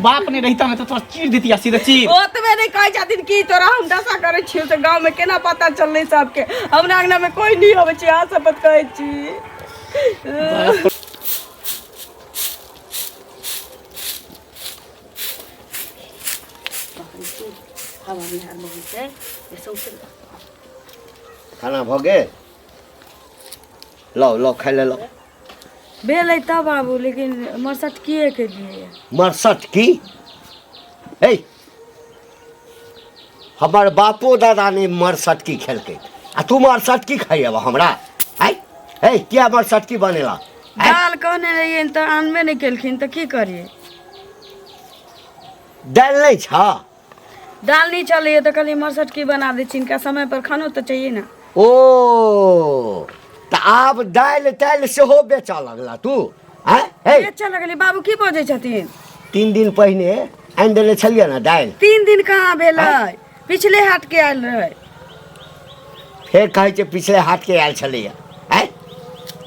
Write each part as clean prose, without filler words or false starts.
बाप ने रहता मैं तो तोरा चीर देती सीधा चीर। ओ तो मैंने कह जाती कि तोरा हम दशा करे छी तो गांव में केना पता चलले सबके हमरा अंगना में कोई नहीं होवे छी आ शपथ कहै छी। खाना भ गेल लो लो खाइ ले लो। भेलै तब बाबू लेकिन मरसट किए के दिए मरसट की ए हमार बापो दादा ने मरसट की खेलके आ तू मरसट की खाइब हमरा आई ए क्या मरसट की बनेला दाल कहने रहिए तो आनबे नहीं केलखिन तो की करिए दाल नहीं छा दाल नहीं चलिए तो कल मरसट की बना दे इनका समय पर खानो तो चाहिए ना। ओ तो आप दाल ताल से हो बेचा लगला तू बेचा लगली बाबू की बजे छथिन 3 दिन पहले आन देले छलिए ना दाल 3 दिन कहाँ भेलै पिछले हाट के आयल रहे फिर कहे छे पिछले हाट के आयल छलिए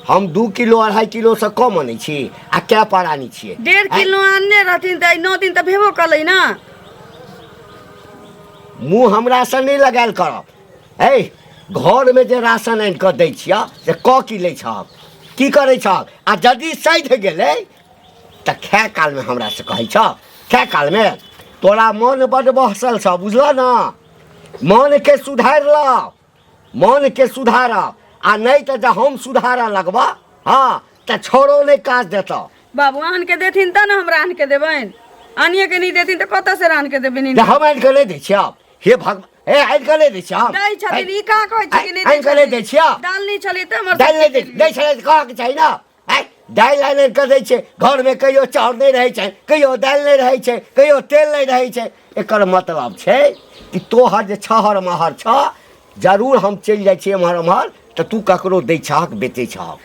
हम 2 किलो 2.5 किलो से कम आनै छी आ क्या पर आनी छी 1.5 किलो आनने रहथिन त 9 दिन त भेबो कलै ना। मुँह हमरा से नहीं लगायल करब ए घर में जे राशन आनि कऽ दै छियै से क की लै छब की करै छब आ यदि सधि गेलै तऽ खाए काल में हमरा से कहै छ खाए काल में तोरा मन बड़ बहसल छ बुझल ना मन के सुधार ल मन के सुधार आ नहीं तो जब हम सुधार लगबा हाँ तो छोड़ो नहीं काज देता बाबू आन के देथिन त ना हमरा आन के देबैन आनिए के नहीं देथिन त कतऽ से आन के देबैन हम आनि के नहीं दै छियै हे भगवान ए आनि के नहीं दै छियै दै छथिन ई का कहै छी कि नहीं आनि के नहीं दै छियै दाल नहीं चली त हमर दाल नहीं दै छलै तऽ कहऽ के चाही ना दाल आनि के दै छै घर में कहियो चाउर नहीं रहै छै कहियो दाल नहीं रहै छै कहियो तेल नहीं रहै छै एकर मतलब छै कि तोहर जे छहर महर छ जरूर हम चलि जाइ छियै एम्हर एम्हर तऽ तू ककरो दै छहक बेचै छहक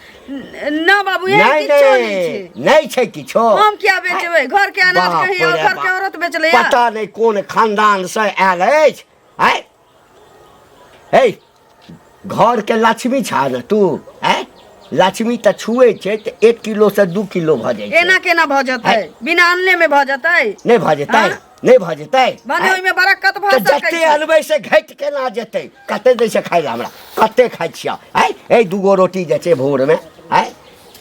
ना बाबू ये किछो नहीं छै नहीं छै किछो हम क्या बेचबै घर के अनाज कहीं और घर के औरत बेचले पता नहीं कोन खानदान से आयल अछि ए घर के लक्ष्मी छा न तू लक्ष्मी त छुए छे त 1 किलो से 2 किलो भ जाय छै एना केना भ जतै बिना अनले में भ जतै नहीं भ जेतै नहीं भ जेतै बने ओइ में बरकत भ सकै जते अनबै से घट के ना जेतै कते दै से खाइ ला हमरा कते खाइ छिया ए 2 रोटी जे छै भोर में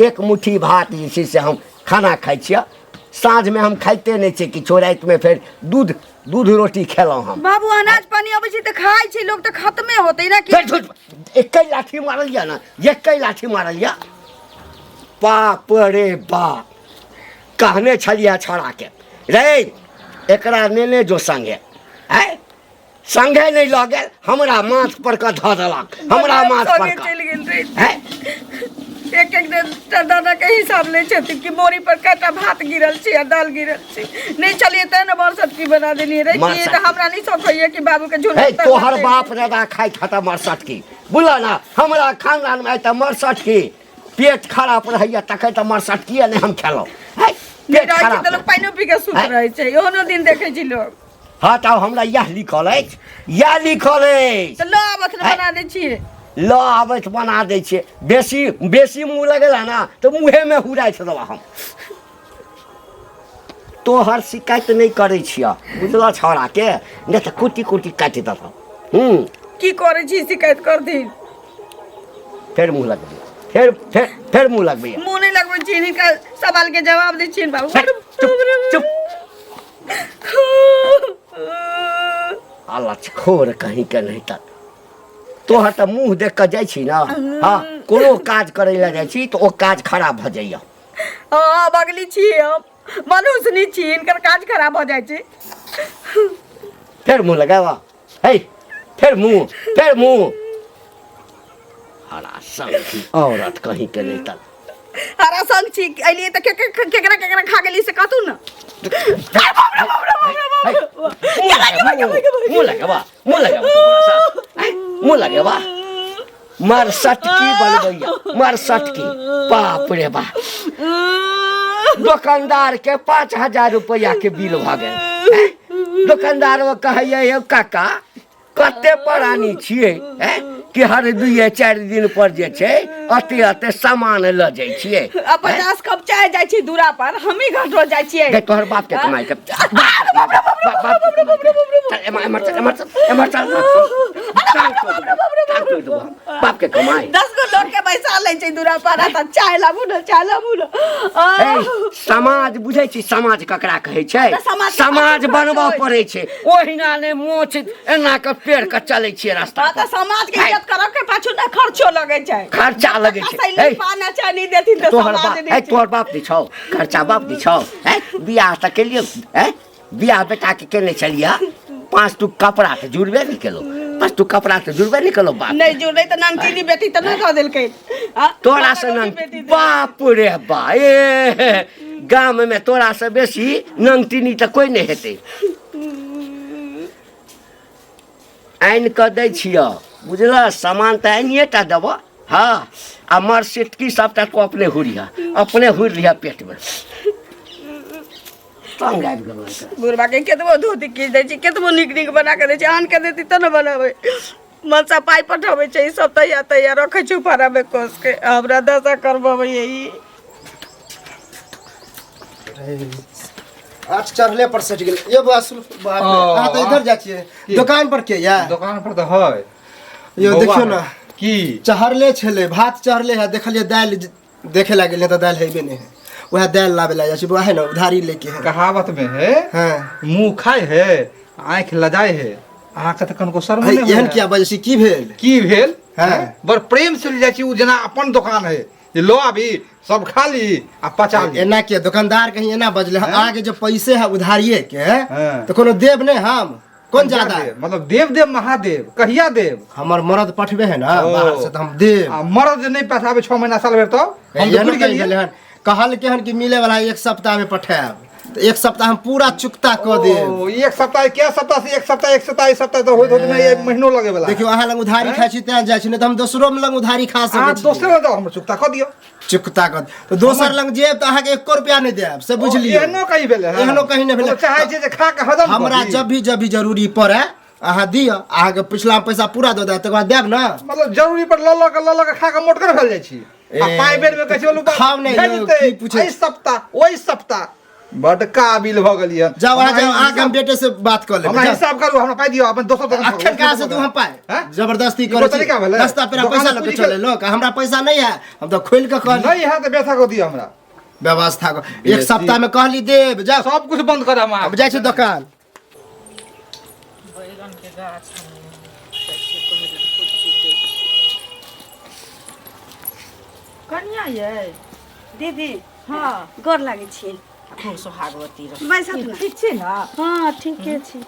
एक मुट्ठी भात जे छै से हम खाना खाइ छिया साँझ में हम खाइते नहीं छै किछो रात में फिर दूध रोटी खेलौं हम बाबू अनाज पानी अबै छै त खाइ छै लोग त खत्मे होतै ना कि एकै लाठी मारल या ना एकै लाठी मारल या बाप रे बाप कहने छलिया छोड़ा के रे एकरा नेने जो संगे संगे नहीं लऽ गेल हमरा माथ पर के धऽ देलक हमरा माथ पर चलि गेल रे एक दादा के हिसाब ले छथिन कि बोरी पर कटा भात गिरल छै आ दाल गिरल छै नहीं चलिए त ना मरसट की बना देनी रे कि त हमरा नहीं सोचैया कि बाबू के झोल तोहर बाप दादा खाइ खाता मरसट की बुझल ना हमरा खानदान में त मरसट की पेट खराब रहैया तकै त मरसट की नहीं हम खेलौ पेट खराब त लोग पाइनो पी के सुत रहै छै ओनो दिन देखै छी लोग हाँ त हमरा यह लिखल अछि यह लिखल अछि त लो आबत बना दै छियै लो आबैत बना दै छियै बेसी मुँह लगेला ना तो मुँहे में हुराइ छै दवा हम तोहर शिकायत नहीं करे छिया बुझल छौड़ा के नहीं तो कुटी कुटी काटि देता की करे छी शिकायत कर दी फिर मुँह लगबे फिर मुँह लगबे मुँह नहीं लगबै छी इनका सवाल के जवाब दै छी बाबू चुप अल्लाह खोर कहीं के नहीं तक तोहर त मुँह देख के जाइ छी ना हाँ कोनो काज करे ला जाइ छी तो ओ काज खराब भ जाइया हाँ बगली छी हम मनुष्य नहीं छी इनकर काज खराब हो जाय छै फिर मुँह लगावा फिर मुँह हरा संग औरत कहीं के नहीं तक हरा संग छी अलिए त केकरा खा गेली से कहतू ना मुँह लगेबा मरसट की बनबैया मरसट की बाप रे बाप दुकानदार के 5000 रुपया के बिल भ गेल दुकानदार वो कहैया काका कते परानी छियै कि हर 2-4 दिन पर जे छै अते अते सामान ल जाइ छियै। अब 50 कप चाय जाइ छी दूरा पर, हम ही घर रोज जाइ छियै। गे तोहर बाप के कमाई के बाप के कमाई 10 गो लोग के पैसा ले छै दूरा पर आ त चाय लाबू न, चाय लाबू न। समाज बुझै छी समाज ककरा कहै छै? समाज बनबऽ पड़ै छै। ओहिना ने मोछ एना के पेड़ के चलै छियै रास्ता त समाज के इज्जत करब के पाछू न खर्चो लगै छै। खर्चा लगै छै। सैली पाना चाय नहीं देथिन त समाज नहीं। तोहर बाप दी छौ खर्चा बाप दी छौ। बियाह त केलियो बियाह बेटा के केने छलिया 5 टुक कपड़ा के जुड़बे नहीं केलो। 5 टुक कपड़ा के जुड़बे नहीं केलो बाप नहीं जुड़ै त नंगटीनी बेटी त न द देलकै। तोरा से बाप रे बा ए गाम में तोरा से बेसी नंगटीनी त कोई नहीं हेतै। आइन क दै छियो बुझल, सामान त आइनिए टा देब। हाँ आ मरसिटकी सबटा तो अपने हुरिया, अपने हुरि लिया पेट में। तंग आबि गेलो बुढ़बा के केतबो धोती कीच दै छी, केतबो नीक नीक बना के दै छी, आन के देती त न बनाबै। मनसा पाई पठाबै छै, सब तैयार रखै छी ऊपरा में कोस के। हमरा दशा करबबै यही। आज चढ़ले पर सट गेल। ये बात सुन, अहाँ तो इधर जा छियै दुकान पर के या? दुकान पर तो है। यो देखियो ना की चढ़ले छले, भात चढ़ले है, देखलिए दाल देखे लगे त दाल हेबे नहीं है। वह दाल लावे ला जाछी, वह है ना उधारी लेके है। कहावत में है हां मुंह खाए है आंख लजाए है। अहाँ के त कनको शर्म नहीं एहन किया बजे छी? की भेल? की भेल? हां बड़ प्रेम से ले जाय छी, उ जना अपन दुकान है। ये लो अभी सब खा ली आ पचा ली। एना किया दुकानदार कहीं एना बजले आगे जो पैसे है उधारिये के हाँ। तो कोनो देव नहीं हम कौन ज्यादा मतलब देव देव महादेव कहिया देव? हमर मरद पठबे है ना बाहर से तो हम देव। मरद नहीं पठाबे 6 महीना साल भर तो हम तो भूल गेलिए। कहल के हन कि मिले वाला 1 सप्ताह में पठाएब, तो 1 सप्ताह हम पूरा चुकता क देब। 1 सप्ताह क्या सप्ताह से 1 सप्ताह 1 सप्ताह 1 सप्ताह तो होत में 1 महीनो लगे वाला। देखियो अहाँ लग उधारी खाइ छी त जाय छी, नहीं तो हम दोसरो लग उधारी खा सकै छी। दोसर दो हम चुकता क दियो। चुकता कर तो दोसर लग जेब तो अहाँ के 1 रुपया नहीं देब, से बुझलिए? एहनो कहीं भेले है? एहनो कहीं नहीं भेले। चाहे जे खा के हजम हमरा जब भी जरूरी पड़े अहाँ दियो, अहाँ के पिछला पैसा पूरा दे दे, तकर बाद देब ना। मतलब जरूरी पर ल के खा के मोटकर भेल जाय छी। आ पाई बेर में कहै बोलू खाव नहीं की पूछे एहि सप्ताह ओहि सप्ताह बड काबिल भ गेलिए। जाओ आ जाओ आ हम बेटे से बात कर ले। हमरा हिसाब करू, हमरा पाई दियो, अपन दोसर दुकान अखन कहां से तू हम पाए जबरदस्ती करे छी? रास्ता पे पैसा लेके चले लोग, हमरा पैसा नहीं है, हम तो खोल के कह नहीं है तो व्यवस्था को दियो हमरा। व्यवस्था को 1 सप्ताह में कहली देब। जा सब कुछ बंद कर हम अब जाय छी दुकान। बैगन के गाछ कनिया ये दीदी हाँ गोर लागे छी। खूब सुहागवती रह। बैसत ना। ठीक छै ना? हाँ ठीके छी।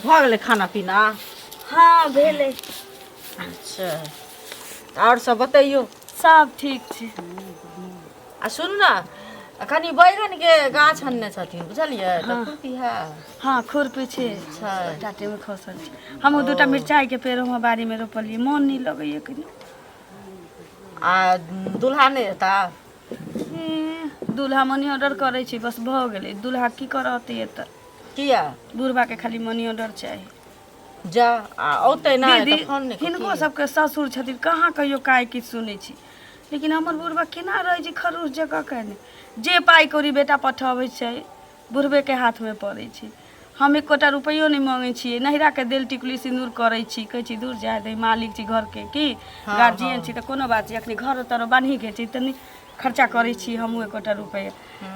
भ गेलै खाना पीना? हाँ भेले। अच्छा और सब बतैयो। सब ठीक छै। आ सुन ना, कनी बैगन के गाछ अनने छथिन बुझलिए त खुरपी है? हाँ खुरपी छै, अच्छा टाटे में खसल छै। हम 2टा मिरचाई के पेड़ हम बाड़ी में रोपलिए, मन नहीं लगैए कनी। आ दुल्हा नहीं रहता? दूल्हा मनी ऑर्डर करे छी, बस भ गेलै। दूल्हा की करते एत? किया? बुढ़बा के खाली मनी ऑर्डर चाहिए। जा आ औते ना दीदी त फोन नहीं हिनको सबके ससुर छथिन, कहाँ कहियो काय किछु सुनै छी। लेकिन हमर बुढ़बा केना रहै छै खरूस जगह कहने, जे पाई कौड़ी बेटा पठाबै छै बुढ़बे के हाथ में पड़ै छै। हम 1 रुपयो नहीं मांगे छियै, नहिरा के देल टिकुली सिंदूर करे छी, कहै छी दूर जाय दे, मालिक छी घर के की गार्जियन छी त कोनो बात छै, अखनी घर तर बान्ही के छी त खर्चा करे छी हम 1 रुपया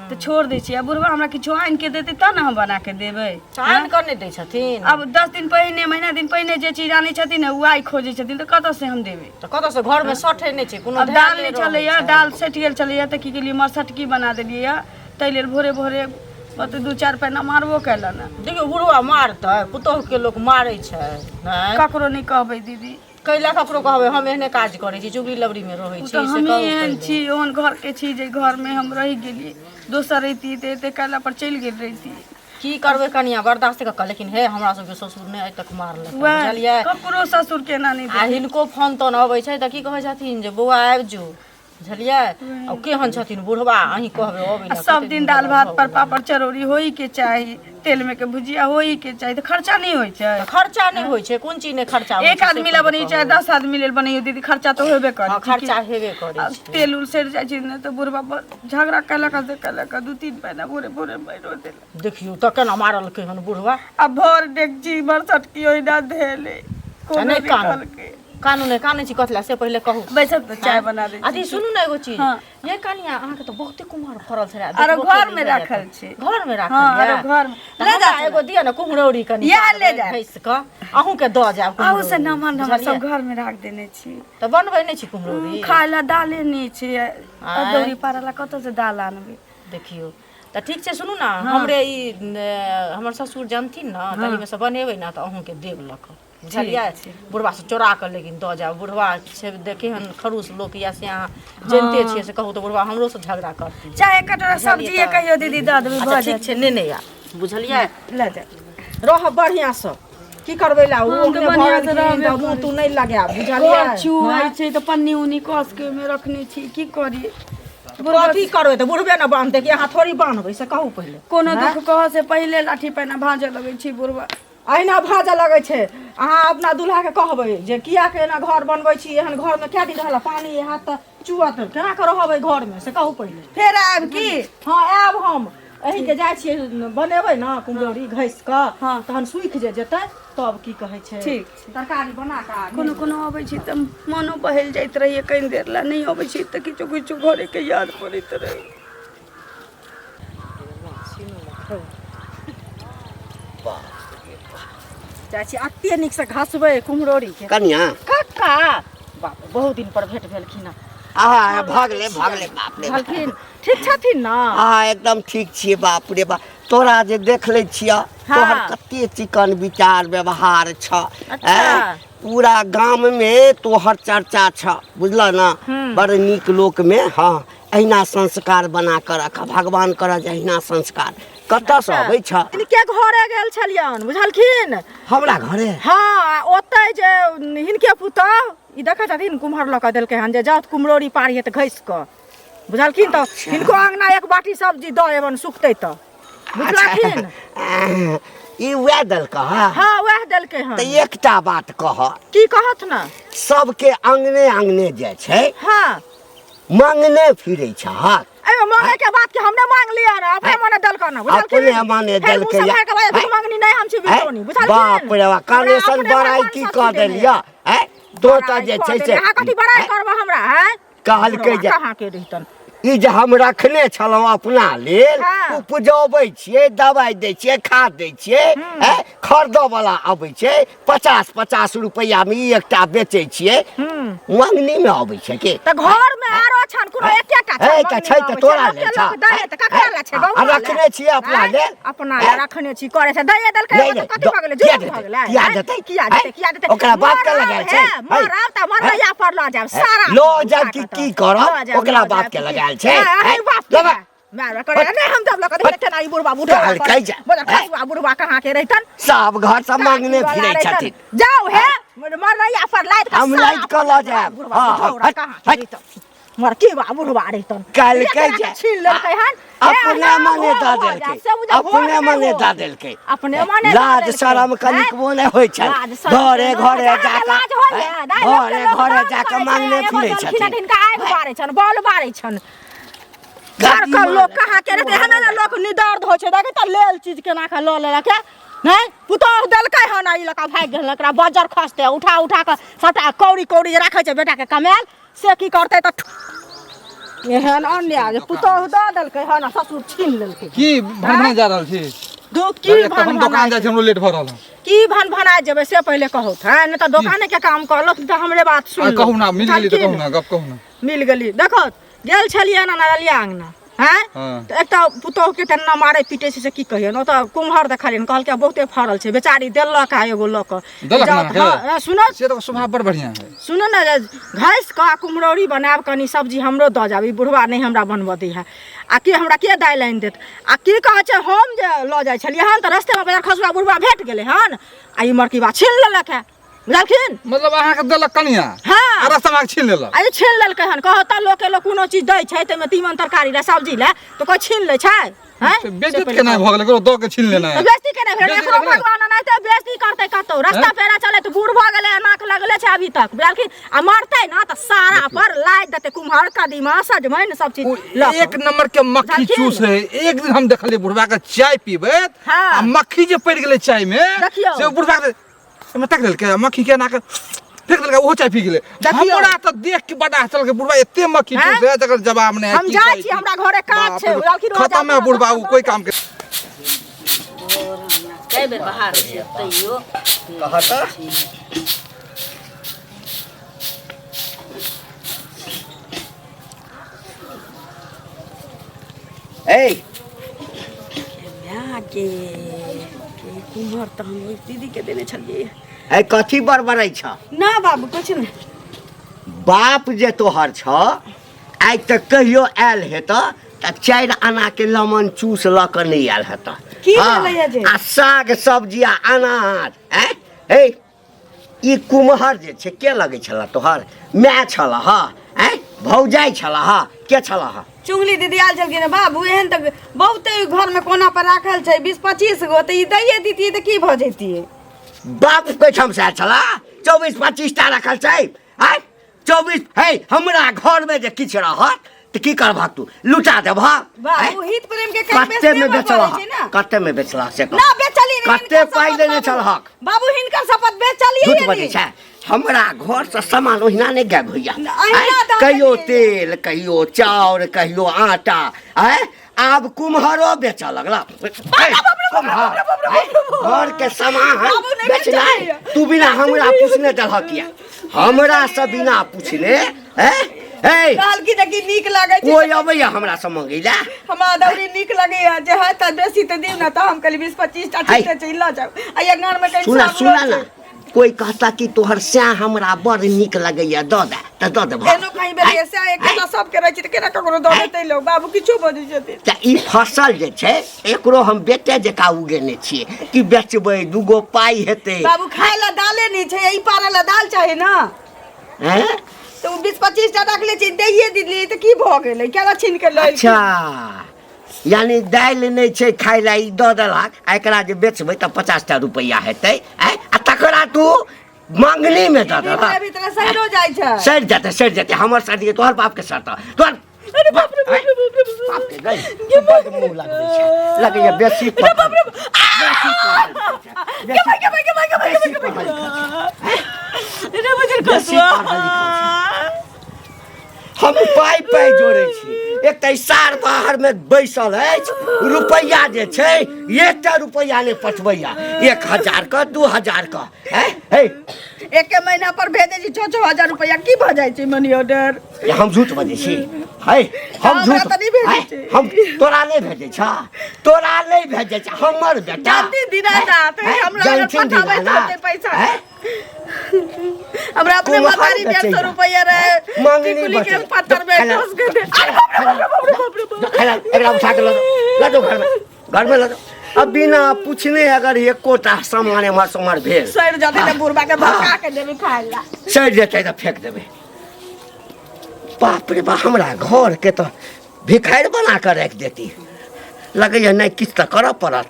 तो छोड़ दे छी। अब बुढ़बा हमरा किछो आइन के देते तब ना हम बना के देबै। आइन करने दै छथिन? अब 10 दिन पहिने महीना दिन पहिने जे चीज आनै छथिन उ आइ खोजे छथिन त कतऽ से हम देबै? त कतऽ से घर में सठे नहीं छै कोनो? अब दाल नहीं चलैया, दाल सटि गेल चलैया त की केलिए मरसटकी बना देलिए। तै लेल भोरे भोरे बत 2-4 पैना मारबो कैला ना। देखियो बुढ़वा मारतै, पुतोह के लोग मारै छै नहीं? ककरो नहीं कहबै दीदी। कैला ककरो कहबै? हम एहने काज करै छी, चुगली लबड़ी में रहै छी, तो से हम कहू एहन कैला। छी, ओहन घर के छी जे घर में हम रह गेलिए। दोसर रहिती त एते कैला पर चलि गेल रहिती। की करबै कनिया, बर्दाश्त क लेकिन हे हमरा सबके ससुर ने आइ तक मारले बुझलियै? ककरो ससुर केना नहीं आ हिनको फोन तोन अबै छै त की कहै छथिन जे बौआ आबि जो बुझलिए अब केहन छथिन बुढ़वा अहीं कहबे अबै आ सब दिन दाल भात पर पापड़ चरौरी होई के चाही, तेल में के भुजिया होई के चाही, तो खर्चा नहीं होई छै। खर्चा नहीं होय छै, कोन चीज ने खर्चा होय एक आदमी ला बनी चाहे 10 आदमी लेल बनी दीदी, खर्चा तो होबे करे। हाँ, खर्चा हेबे करे छै। तेल उल सड़ जाय छै ने तो बुढ़वा झगड़ा कैलक देलक 2-3 महीना भोरे भोरे मारो देलक। देखियो त केना मारल के हन बुढ़वा। अब भर डेकची बरसट की ओइ ना धेले कोनो नहीं निकल के कानून है काने छी कथला से पहले कहू बैसक तो चाय बना दे। अथी सुनू ना एगो चीज, हाँ। ये कनिया अहाँ के तो बहुते कुम्हार फरल छले। आरो घर में राखल छै। घर में राखल हाँ, है। आरो घर में ले जा एगो दिया ना कुम्हरौरी कनी या ले जा भैंस क अहू के द जाब। आहू से नमन हम सब घर में राख देने छी। त बनबै नै छी कुम्हरौरी? खाय ला दाले नहीं छै, अदौरी पारला कत से दाल आनबे। देखियो त ठीक छै, सुनू ना हमरे ई हमर ससुर जानथिन ना तनी में से बनेबै ना त अहू के देब लक, बुझलियै? बुढ़वा से चोरा कर लेकिन द जाओ। बुढ़वा से देखे हन खरूस लोक या से अहाँ जानते छियै से कहू तो बुढ़वा हमरो से झगड़ा करती। चाहे कटोरा सब्जी कहियो दीदी द देबै। अच्छा ठीक छै, ने या बुझलियै? ले जा रह बढ़िया से की करबै ला ओ हम के बढ़िया से रहबे मुंह तू नहीं लगा, बुझलियै? चुआई छै त पन्नी उनी कस के में रखने छी, की करी? कथी करबै त बुढ़बे न बांधते कि अहाँ थोड़ी बांधबै से कहू पहिले। कोनो दुख कह से पहिले लाठी पैना भांजे लगै छी बुढ़वा। अहिना भाजा लगै छै। अहाँ अपना दूल्हा के कहबै जे किया के एना घर बनबै छी, एहन घर में क्या दिन रहला पानी हाथ त चुअत केना के रहबै घर में से कहू पहिले। फेर आब की? हाँ आब हम एही के जाइ छियै बनेबै ना कुम्हरौरी घैस क हाँ। तहन सुखि जे जेतै तब की कहै छै ठीक छै। तरकारी बना के कोनो कोनो अबै छी त मनो बहल जाइत रहिए, कनि देर ला नहीं अबै छी त किछो किछो घरे के याद पड़ैत रही। जाइ छी अत्ते नीक से घसबै कुम्हरौरी के। कनिया कक्का बाप रे, बहुत दिन पर भेंट भेलखिन। आ भागले भागले बाप रे बाप। भेलखिन ठीक छथिन ना? हाँ एकदम ठीक छियै बाप रे बाप। तोरा जे देख ले छिया तोहर कते चिकन विचार व्यवहार छ। अच्छा। पूरा गांव में तोहर चर्चा छ, बुझल ना? बड़ नीक लोक में। हाँ अहिना संस्कार बना कर रख, भगवान कर जे अहिना संस्कार। कतऽ से अबै छ? इनके घरे गेल छलियन, बुझलखिन? हमरा घरे? हाँ ओतै जे हिनके पुतौह ई देखै छथिन कुम्हर लऽ कऽ देलकै हन जे जात कुम्हरौरी पारिए त घैस कऽ, बुझलखिन? त हिनको अंगना एक बाटी सब्जी द एबन सुखतै त, बुझलखिन? ई वएह देलक? हाँ वएह देलकै हन। त एकटा बात कह, की कहत ना? सबके अंगने अंगने जे छै हाँ मांगने फिरै छ। एमे मांगे के बात के हमने मांग लिया ना, अपने मने देलका ना, बुझलखिन? अपने मने देलकै या। तू मांगनी नहीं हम छी बिटोनी, बुझलखिन? बाप रे बाप, कानेसन बड़ाई की कह देलिया? हैं तो त जे छै से अहाँ कथी बड़ाई करब हमरा? हैं कहलकै जे कहाँ के रहितन ई जे हम रखने छलहुँ अपना लेल, हाँ। उपजबै छियै, दवाई दै छियै, खाद दै छियै, खरीदऽ वाला अबै छै 50-50 रुपैया में ई एकटा बेचै छियै, मंगनी में अबै छै के? त घर में आरो छन कोनो एकेटा ए त छै त तोरा लेल छ। त ककरा ला छै? आ रखने छियै अपना लेल। अपना ला रखने छी करे छै दये देलकै नहीं, त नहीं, कथी भ गेलै? किया जुलूम भ देतै? गेलै? किया देतै? किया देतै? ओकरा बात के लगायल छै? मरब त मरैया पर ल जाब सारा। लो जब की करब ओकरा बात के लगायल छै? लगा मार करे नहीं हम जब लगा देते ना ई बुढ़वा बुढ़वा कहल जा। बोला खसुआ बुढ़वा कहाँ के रहतन? सब घर से मांगने फिरै छथिन। जाओ है मरैया पर लाद के हम लाद के ल जाब। हाँ कहाँ मर की बा बुढ़वा रहतन? कल कह जा। छीन लेलकै हन अपने मने द देलकै, अपने मने द देलकै। अपने मने लाज शरम कनिकबो नहि होइ छै। घरे घरे जाके घरे घरे जाके मांगने फिरै छथिन। हिनका आगि बारै छन, बॉल बारै छन। घर का लोग कहाँ के रहते हैं ना? लोग निदर्द हो छै देखे त लेल चीज केना के ल लेलक है नहीं? पुतौह देलकै हन ई लका भाग गेल एकरा बजर खसते उठा उठा के सबटा कौड़ी कौड़ी जे राखै छै बेटा के कमाल से की करतै त एहन अन्याय जे पुतौह द देलकै हन ससुर छीन लेलकै। की भनभन जा रहल छी? दो की हम दुकान जाइ छी, हमरो लेट भ रहल है। की भन जेबै से पहिले कहू है नहीं त दुकाने के काम करलक त हमरे बात सुन कहू ना, मिल गेली त कहू ना, गप कहू ना। मिल गेली देखो गेल छलिए ना नलिया अंगना हैं हाँ। तो एक पुतौह के तेना मारे पीटे से की कहिए न त कुम्हर देखलियन कहलके बहुते फरल छै बेचारी देलक आ एगो लक देलक ना? हां सुनो से तो स्वभाव बड़ बढ़िया है। सुनो ना घास का कुम्हरौरी बनाब कनी सब्जी हमरो द जाबी बुढ़वा नहीं हमरा बनब दी है आ के हमरा के दाय लाइन देत आ की कहे छै हम जे ल जाय छलिए हन त रास्ते में बाजार खसुआ बुढ़वा भेट गेले हन आ ई मरकी बा छीन लेलक है बुझलखिन? मतलब अहाँ के देलक कनिया? हां आ रास्ता में छीन लेलक अरे छीन लेलकै हन कहता लोग के लोग कोनो चीज दै छै तमे तीमन तरकारी ले सब्जी ले तो कोई छीन ले छै हैं बेइज्जत केना भ गेलै ककरो दऽ के छीन लेना है बेइज्जती केना भेल बेइज्जती एकरो केना? भगवान नहीं तो बेइज्जती करते कतो रास्ता पेरा चले तो बूढ़ भ गेलै नाक लगले छै अभी तक बल्कि आ मरतै ना त सारा पर लाद देते कुम्हार कदीमा सजमैन सब चीज एक नंबर के मक्खी चूस है। एक दिन हम देखलिए बुढ़वा के चाय पीबे हाँ। आ मक्खी जे पड़ गेलै चाय में देखियौ। से बुढ़वा के में तक देलकै मक्खी के ना के फेंक देलकै वो चाय पी गेलै हमरा त देख के बड़ा चल के बुढ़वा एते मक्खी चूस है जकर जवाब नहीं हम जाय छी हमरा घरे काज छै बल्कि रोज खत्म है बुढ़वा कोई काम के कई बेर बाहर से तैयो कहता ए के कुम्हर त हम ओइ दीदी के देने छलिए ए कथी बड़बड़ै छ ना बाबू कुछ नहीं बाप जे तोहर छ आइ तक कहियो आयल हेत त 4 आना के लमन चूस ल क नहीं आयल हेत की भेलैया जे? आ साग सब्जी आ अनाज ए ई कुम्हर जे छै के लगै छला तोहर माय छला ह भौजाई छला ह के छला ह चुंगली दीदी आल छलखिन ने बाबू एहन तक बहुते घर में कोना पर राखल छै 20-25 गो त ई दैये दीती त की भ जैतिए बाप के ठाम से छला 24-25 टा रखल छै 24 हे हमरा घर में जे किछ रहत त की करबा तू लुटा देबा बाबू हित प्रेम के कई कत्ते में बेचला छै ना कत्ते में बेचला से ना बेचली नहीं कत्ते पाई देने छलहक बाबू हिनकर शपथ बेचली झूठ बजै छै हमरा घर से सामान ओहिना नहीं गायब होइया अहिना दऽ कहियो देलियै। तेल कहियो चाउर कहियो आटा आब कुम्हरो बेच लगला कुम्हर घर के सामान बाबू नहीं बेचना बेचलियै। तू बिना हमरा पूछने दलहक किया हमरा से बिना पूछने कहल की देखी नीक लागे छै कोई अबैया हमरा से मंगै ला हमरा दौरी नीक लगैया जे है त बेसी त दिउ ना त हम कहली 20-25 टा ठीक छै ल जाऊ आ एक गान में कहीं सुना ना कोई कहता कि तोहर स्या हमरा बड़ नीक लगैया द दे त द देबा एनो कहीं बेरिया से एक त सब के रहै छै त केना ककरो द देतै लोग बाबू किछो बजै छथिन त ई फसल जे छै एकरो हम बेटे जका उगेने छियै कि बेचबै दूगो पाई हेतै बाबू खाय ला दाले नहीं छै ई पारे ला दाल चाहे ना हैं तो 20-25 टा रख ले छै दैये दिली त की भ गेलै केना छीन के लइ अच्छा यानी दालि नहीं छै खाय ला ई द देलक आ एकरा जे बेचबै त 50 टा रुपैया हेतै आ तकरा तू मंगनी में द देलक अभी तरह सहिरो जाइ छै सड़ जाते हमर शादी तोहर बाप के शर्त तोहर अरे बाप रे बाप रे बाप रे बाप के गई बड मुंह लगबै छै लगैया बेसी बाप रे रे बजर हम पाई जोड़े छी एक त सार बाहर में बैसल अछि रुपैया जे छै 1 टा रुपैया ने पठबैया 1000 का 2000 का एक महीना पर भेजे छी 6-6 रुपया की भ जाइ छै मनी ऑर्डर हम झूठ बजै छी हम हमरा झूठ त नहीं भेजै छै हम तोरा नहीं भेजै छ तोरा नहीं भेजै छ हमर बेटा जल्दी दिना जात हमरा पठाबै त पैसा हमरा अपने मतारी 150 रुपया रहे टिकुली के पत्थर में ठोस के दे अरे बाप रे एकरा उठा के ला दो घर में ला दो अब बिना पूछने अगर एकोटा सामान हमर समर भेल सड़ जाते त बुढ़बा के भगा के देबे खाय ला सड़ जेतै त फेंक देबै बाप रे बा हमरा घर के तो भिखारी बना कर रख देती लगैया नहीं किछ त करऽ पड़त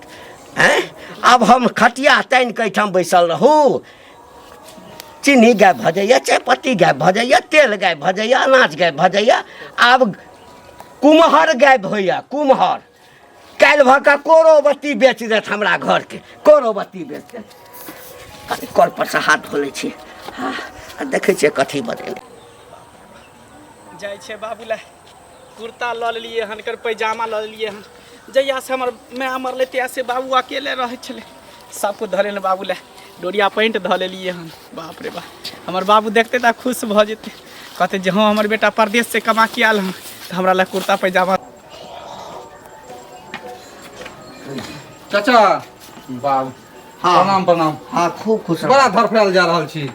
अब हम खटिया तानि के ठाम बैसल रहू चीनी गायब भ जाइया चायपत्ती गायब भ जाइया तेल गायब भ जाइया अनाज गायब भ जाइया अब कुम्हर गायब होइया कुम्हर काल्हि भऽ कऽ कोरोबत्ती बेच देत हमरा घर के कोरोबत्ती बेच देत कल पर से हाथ धो लै छी देखै छियै कथी बनेने जाइ छै बाबू ला कुर्ता लऽ लेलिए हन कर पैजामा लऽ लेलिए हन जहिया से हमर माय मरले तहिया से बाबू अकेले रहै छलै सब कुछ धरे ले बाबू ला डोरिया पैंट धऽ लेलिए हन बाप रे बाप हमर बाबू देखते त खुश भ जेतै कहते जे हाँ हमर बेटा परदेश से कमा के आयल हन त हमरा ला कुर्ता पैजामा चाचा बाबू प्रणाम प्रणाम हाँ खूब खुश बड़ा धरफड़ायल जा रहल छी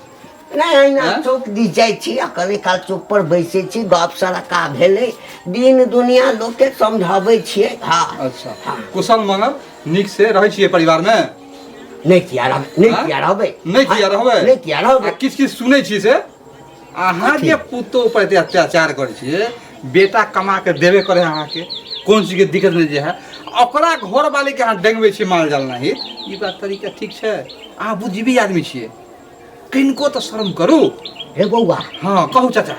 नहीं ना चौक दी जाइ छी आ कभी काल चौक पर बैसे छी गप सड़का भेलै दिन दुनिया लोग के समझाबै छियै हाँ अच्छा कुशल मंगल नीक से रहै छियै परिवार में नहीं किया रहबै नहीं किया रहबै नहीं किया रहबै नहीं किया रहबै किछ किछ सुनै छी से अहाँ जे पुतो पर एते अत्याचार करै छियै बेटा कमा के देबे करे अहाँके कोन चीज के दिक्कत नहीं जे है ओकरा घर वाले के अहाँ डेंगबै छियै माल जाल नहीं ई बात तरीका ठीक छै अहाँ बुझबी आदमी छियै किनको तो शर्म करू हे बौआ हाँ कहू चाचा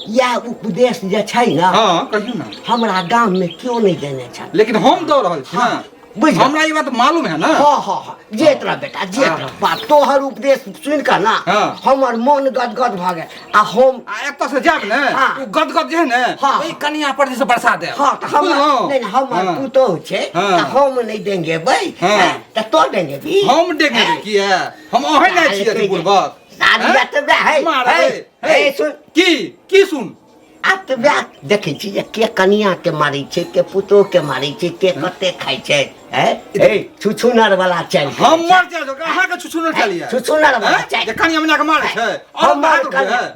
या उपदेश जे छै ना हाँ कहियो ना हमरा गांव में क्यों नहीं देने छै लेकिन हम दो रहल छी ना बुझ हमरा ई बात मालूम है ना हाँ जेत रह बेटा जेत रह बात तोहर उपदेश सुन कर ना हाँ। हमर मन गदगद भ गेल आ हम एतऽ से जाब ने हाँ। उ गदगद जे है ने हाँ। ओई कनिया पर जैसे बरसा दे हाँ तो हम नहीं हमर पुतोह छै हाँ। त हम नहीं देंगे भाई हाँ। त तो देंगे भी हम देंगे की है हम ओहे नहीं छियै बुढ़बक सारी बात बे है मारे ए सुन की सुन आप तो बे देखै छी जे के कनिया के मारै छै के पुतोह के मारै छै के कते खाइ छै ए छुछुनर वाला चल हम मर जाए जो कहां के छुछुनर चलिए छुछुनर वाला चल जे कनिया मना के मारे छै हमर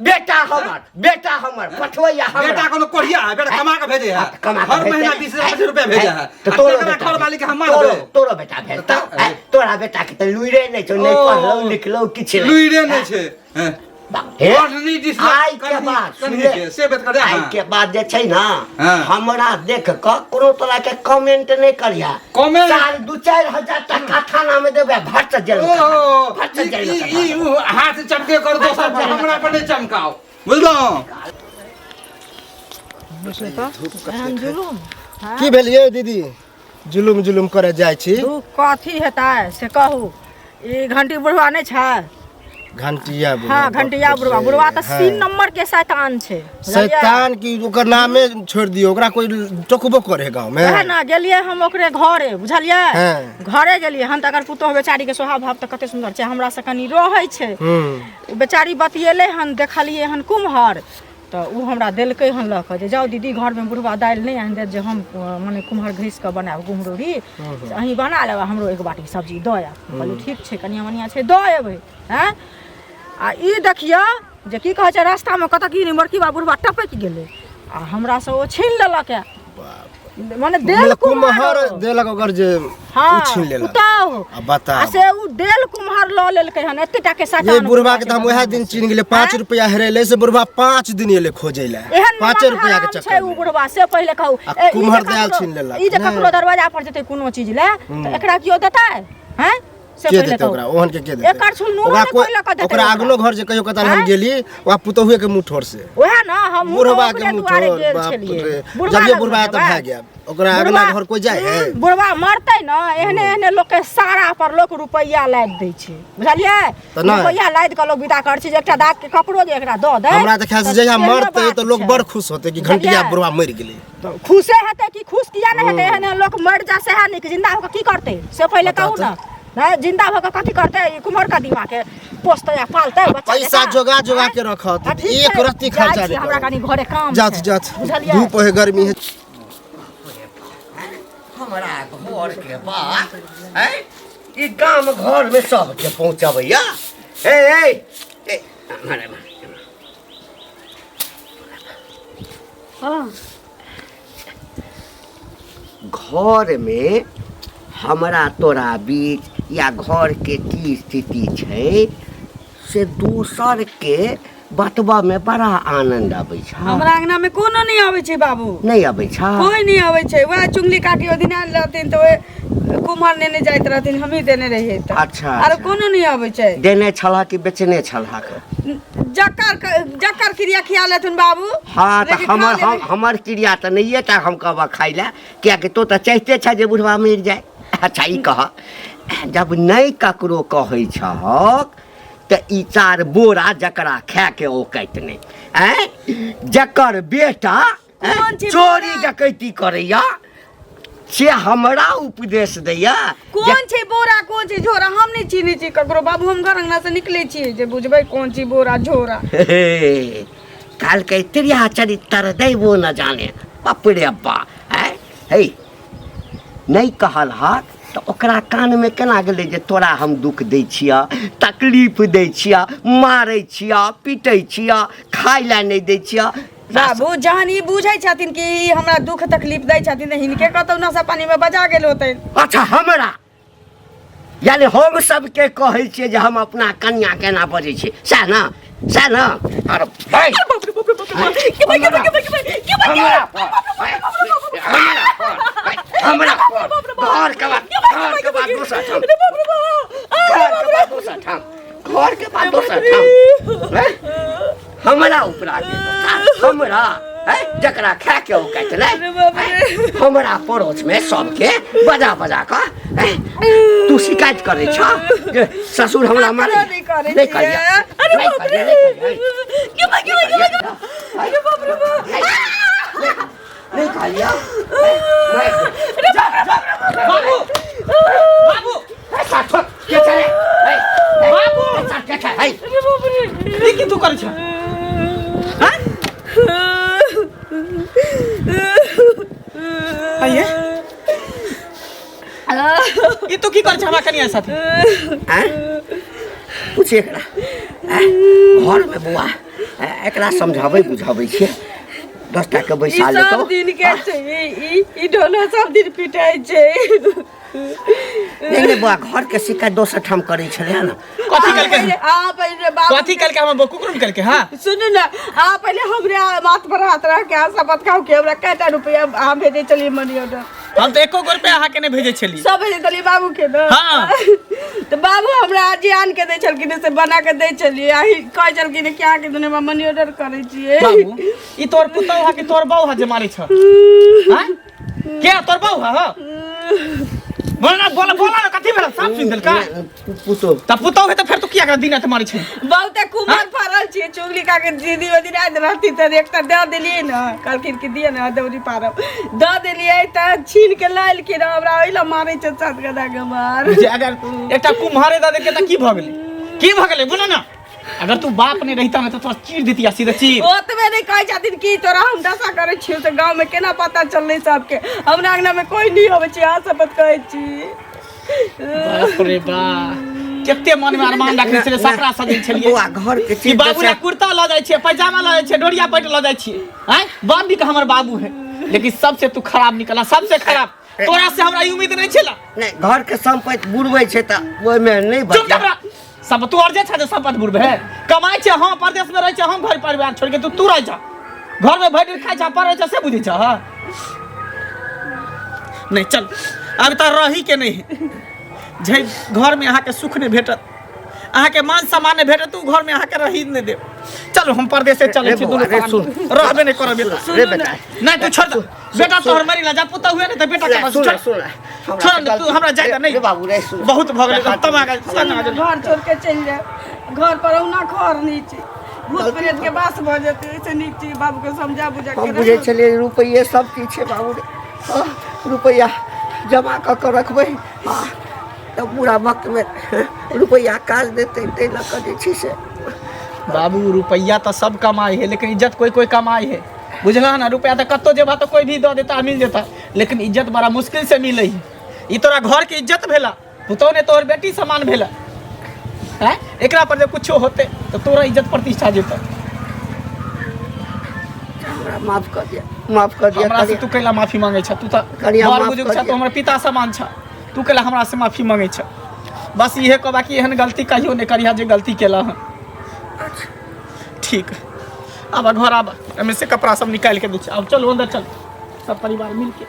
बेटा हमर पठवैया हमर बेटा कोनो कोढ़िया है बेटा कमा के भेजे है कमा के हर महीना 20,000 रुपया भेजे है तो तोरो घर वाले के हम मार दे तोरो बेटा भेजता तोरा बेटा के त लुइरे नै छौ नै पढ़लौ लिखलौ किछ नै लुइरे नै छै आई के बाद से बात करे आई के बाद जे छै ना हाँ। हमरा देख क कोनो तरह के कमेंट नै करिया कमेंट 2-4 टका थाना में देबे भट जेल भट जेल ई हाथ चमके कर दोसर पर हमरा पर नहीं चमकाओ बुझलो की भेलिए दीदी जुलुम जुलुम करे जाइ छी तू कथी हेतै से कहू ई घंटी बुढ़वा नहि छै घंटिया हाँ घंटिया बुढ़वा बुढ़वा तो 3 नंबर के शैतान छै शैतान की ओकर नामे छोड़ दियो ओकरा कोई टोकबो करे गांव में है ना गेलिए हम ओकरे घरे बुझलिए हाँ। घरे गेलिए हम तकर पुतोह बेचारी के स्वभाव भाव त कते सुंदर छै हमरा से कनी रहै छै बेचारी बतिएले हन देखलिए हन कुम्हर तो उ हमरा देलकै हन लऽ कऽ जे जाओ दीदी घर में बुढ़वा दालि नहीं आनि देत जे हम माने कुम्हर घिस के बनाब गुमरूरी अहीं बना लेब हमरो एक बाटी सब्जी दऽ आयब कहलिए ठीक छै कनिया मनिया छै दऽ एबै हैं आ ई देखियो जे की कहै छै रास्ता में कतऽ की बड़की बा बुढ़वा टपक गेलै आ हमरा से ओ छीन लेलक माने देल कुम्हर देलक ओकर जे हाँ छीन लेलक उताओ आ बता आ से उ देल कुम्हर लऽ लेलकै हन एतेटा के ये शैतान बुढ़वा के त हम वएह दिन चीन गेले 5 रुपया हेरेले से बुढ़वा 5 दिन एले खोजै ले 5 रुपया के छै चक्कर उ में बुढ़वा से पहिले कहू आ कुम्हर दयाल छीन लेलक ई जे ककरो दरवाजा पर जेतै कोनो चीज ले त एकरा कियो देतै हैं से के पहिले देते कहू ओकरा ओहन के देते एकर सुनू ओकरा ने पहिले क देतै ओकरा अगलो घर जे कहियो कतन हम गेली ओकरा पुतहुए के मुंह ठोर से ओहे ना हम बुढ़वा के मुंह दुआरे ठोर गेल बाप छलिए रे जब ये बुढ़वा त भाग गया ओकरा अगला घर कोई जाए है बुढ़वा मरतै ना एहने एहने लोग के सारा पर लोग रुपैया लाद दै छै बुझलिए त ना रुपैया लाद के लोग विदा कर छै जे एकटा दाग के कपड़ो जे एकरा दऽ दे हमरा त ख्याल से जहिया मरतै त लोग बड़ खुश होतै कि घंटिया बुढ़वा मर गेलै तो खुशे हेतै कि खुश किया नहीं हेतै एहने लोग मर जा से है नहीं कि जिंदा होकर की करते से पहले कहू ना नहीं जिंदा होकर कथी करते कुम्हर का दिमाग के पोसते या पालते बच्चा पैसा जोगा जोगा के रखत एक रत्ती खर्चा नहीं हमरा कनी घरे काम जात जात धूप है गर्मी है हमरा घर के बात है ई गांव घर में सब के पहुंचाबैया ए मारे हाँ घर में हमरा तोरा बीच या घर के की स्थिति छै से दोसर के बतबा में बड़ा आनंद आबै छै हमरा अंगना में कोनो नहीं आवे छै बाबू नहीं आबै छै कोई नहीं आवे छै वह चुंगली काटी ओ दिन आयल रहथिन तो कुम्हर नेने जाइत रहथिन हम ही देने रहिए त अच्छा, और अच्छा। कोनो नहीं आवे छै देने छला कि बेचने छला के जक्कर क्रिया खिया लेथुन बाबू हाँ तो लेकिन खा लेबै। हमर क्रिया तो नहीं टा हम कहबा खाई ला क्या कि तो चाहते छ जे बुढ़वा मर जाए अच्छा ई कह जब नहीं ककरो कहै छहक तो ई 4 बोरा जकरा खा के औकैत नहीं जकर बेटा कौन छी चोरी बोरा? डकैती करैया से हमरा उपदेश दैया कौन छै बोरा कौन छै झोरा हम नहीं चिन्है छी ककरो बाबू हम घर अंगना से निकले छी जे बुझबै कौन छी बोरा झोरा काल के त्रिया चरित्र दैबो न जाने बाप रे अब्बा है नहीं कहल हाथ तो ओकरा कान में केना गेलै जे तोरा हम दुख दै छिया तकलीफ दै छिया मारै छिया पीटै छिया खाय ला नहीं दै छिया बाबू जहन ई बुझै छथिन कि ई हमरा दुख तकलीफ दै छथिन त हिनके कतौ नशा पानी में बजा गेल होतै अच्छा हमरा यानी हम सबके कहै छियै जे हम अपना कन्या केना बजै छियै सएह ना सह ना अरे भाई हमरा घर के बाद दूसरा ठाम घर के बाद दूसरा ठाम हमरा ऊपरा के हमरा जकरा खा के ओ कहते हमरा पड़ोस में सबके बजा बजा कर तू शिकायत करे छ ससुर हमरा मारे नहीं करिया नहीं करिया बाबू बाबू ऐसा छोड़ के चले बाबू ऐसा के है ये की तू करे छ हां आइए ये तो की कर छ हमरा कनिया साथी हैं पूछे एकरा घर में बुआ एकरा समझाबै बुझाबै छियै 10 टा के बैसा ले तो सब दिन के छै ई ढोला सब दिन पिटाई छै नहीं बुआ घर के शिकायत दोसर ठाम करे छले ना कथी कल के पहले बाबू कथी कल के हम कुकुरम कल के हां सुनो ना पहले हमरे माथ पर हाथ रख के शपथ खाओ के हमरा कटा रुपया हम भेजे चलिए मनी ऑर्डर हम तो एको रुपया अहाँ के नहीं भेजे छली सब भेजे चलिए बाबू के ना हाँ। तो बाबू हमरा आज आन के दे छलकिन से बना के दे चलिए आही कह छलकिन क्या के दुने में मनी ऑर्डर करे छिए बाबू ई तोर पुतौ हा कि तोर बहू हा जे मारे छ हां क्या तोर बहू हा बोलना ना कथी भेल साफ सुन देल का पुतो त पुतौ है तो फिर तू किया कर दिन त मारे छ बहुत कुमार फरल छिए चुगली का के दीदी ओदी रात रहती त एकटा दे देलिए ना कल किन के दिए ना दौरी पारब द देलिए त छीन के लाइल के हमरा ओइला मारे छ सात गदा के मार जे अगर एकटा कुम्हारे द दे के त की भ गेलै बोलो ना अगर तू बाप नहीं रहता ना तो तोरा चीर देती सीधे चीर ओतबे नहीं कह छथिन की तोरा हम दशा करे छियो से गांव में केना पता चलले सबके हमरा अंगना में कोई नहीं होवे छी आ शपथ कहै छी बाप रे बा केते मन में अरमान रखने छले सकरा सजल छलिए बुआ घर के कि चीज बाबू ने कुर्ता ल जाय छे पैजामा ल जाय छे डोरिया पैंट ल जाय छे हैं बाप भी का हमर बाबू है लेकिन सबसे तू खराब निकला सबसे खराब तोरा से हमरा उम्मीद नहीं छला नहीं घर के संपत्ति बुड़बै छै त ओइ में नहीं चुप कर सब तू और जे छ संपत्ति बुड़बे है कमाई छे हम परदेश में रह छे हम घर परिवार छोड़ के तू रह जा घर में बैठ खाय छ पढ़ै छ से बुझै छ हां नहीं चल अब त रही के नहीं जे घर में अहाँ के सुख नहीं भेटत अहाँ के मान सम्मान नहीं भेटत तू घर में अहाँ के रही नहीं दे चलो हम परदेश से चले छी दुनु रहबे नहीं करब रे बेटा नहीं तू छोड़ बेटा तोहर मरी ला जा पुता हुए नहीं त बेटा के पास छोड़ सुन छोड़ तू हमरा जायदा नहीं बाबू रे सुन बहुत भ गेलै तमागा घर छोड़ के चल जा घर पर औना घर नीचे भूत प्रेत के बास भ जते से नीचे बाबू के समझा बुझा के हम बुझे छलिए रुपये सब चीज छै बाबू रे रुपया जमा क के रखबै तब पूरा वक्त में रुपया काज देते ते लक जे छी से बाबू रुपया तो सब कमाई है लेकिन इज्जत कोई कोई कमाई है बुझला ना रुपया तो कत्तो जेबा तो कोई भी दे देता मिल जाता लेकिन इज्जत बड़ा मुश्किल से मिले है ई तोरा घर के इज्जत भेला पुतो ने तोर बेटी समान भेला हैं एकरा पर जब कुछो होते तो तोरा इज्जत प्रतिष्ठा जेता हमरा माफ कर दिया हमरा से तू कैला माफी मांगे छ तू त कनिया घर माफ बुजुर्ग कर छ तो दिया। हमर पिता समान छ तू कैला हमरा से माफी मांगे छ बस इहे कहबा कि एहन गलती कहियो नहीं करिया जे गलती केला हन ठीक अब घर आबा एमे से कपड़ा सब निकाल के दे अब चलो अंदर चल सब परिवार मिल के